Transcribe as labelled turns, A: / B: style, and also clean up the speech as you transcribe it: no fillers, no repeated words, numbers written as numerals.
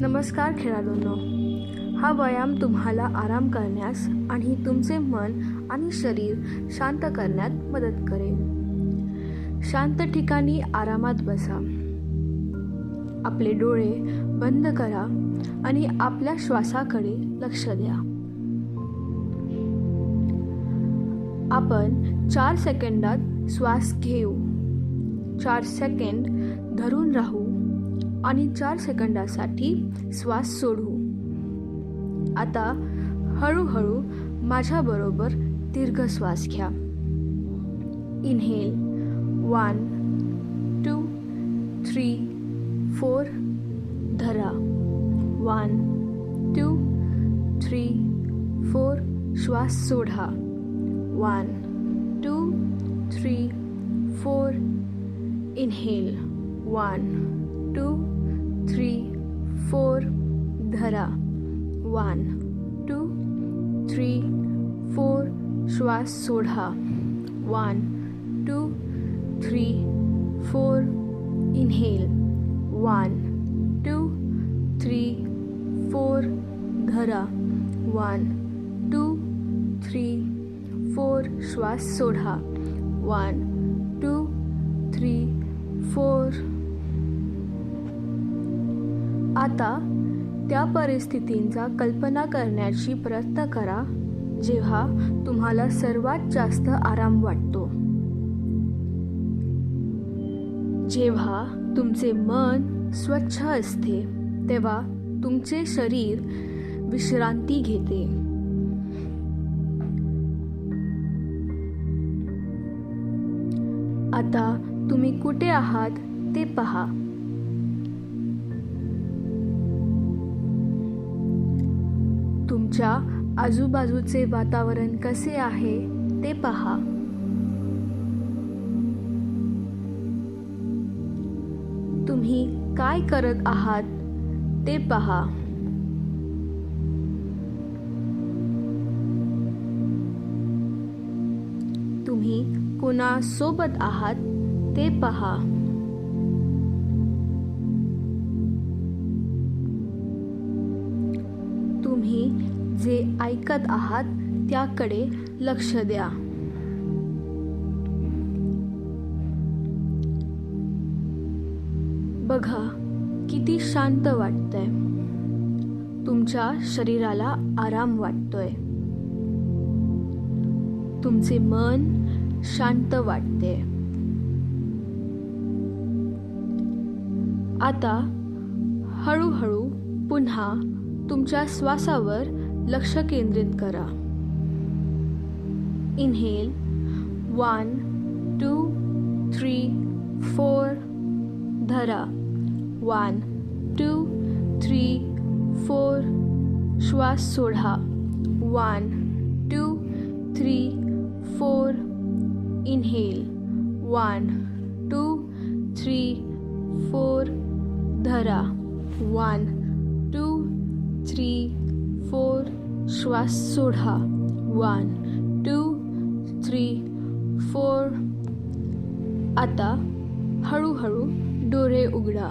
A: नमस्कार खेळाडूंनो, हा व्यायाम तुम्हाला आराम करण्यास आणि तुमचे मन आणि शरीर शांत करण्यात मदत करेल. शांत ठिकाणी आरामात बसा. आपले डोळे बंद करा आणि आपल्या श्वासाकडे लक्ष द्या. आपण 4 सेकंदात श्वास घेऊ, 4 सेकंद धरून राहू आणि 4 सेकंदासाठी श्वास सोडू. आता हळूहळू माझ्याबरोबर दीर्घ श्वास घ्या. इनहेल 1 2 3 4. धरा 1 2 3 4. श्वास सोडा 1 2 3 4. इनहेल 1 2 3 4. धरा 1 2 3 4. श्वास सोडा 1 2 3 4. इनहेल 1 2 3 4. धरा 1 2 3 4. श्वास सोडा 1 2 3 4. आता त्या परिस्थितींचा कल्पना करण्याची प्रयत्न करा जेव्हा तुम्हाला सर्वात जास्त आराम वाटतो. जेव्हा तुमचे मन स्वच्छ असते तेव्हा तुमचे शरीर विश्रांती घेते. आता तुम्ही कुठे आहात ते पहा. तुमच्या आजूबाजूचे वातावरण कसे आहे ते पहा. तुम्ही काय करत आहात ते पहा. तुम्ही कोणासोबत आहात ते पहा. तुम्ही जे ऐकत आहात त्याकडे लक्ष द्या. बघा किती शांत वाटतंय. तुमच्या शरीराला आराम वाटतोय. तुमचे मन शांत वाटते. आता हळूहळू पुन्हा तुमच्या श्वासावर लक्ष केंद्रित करा. इनहेल 1 2 3 4. धरा 1 2 3 4. श्वास सोडा 1 2 3 4. इनहेल 1 2 3 4. धरा 1 2 3 4. श्वास सोडा 1 2 3 4. आता हळूहळू डोळे उघडा.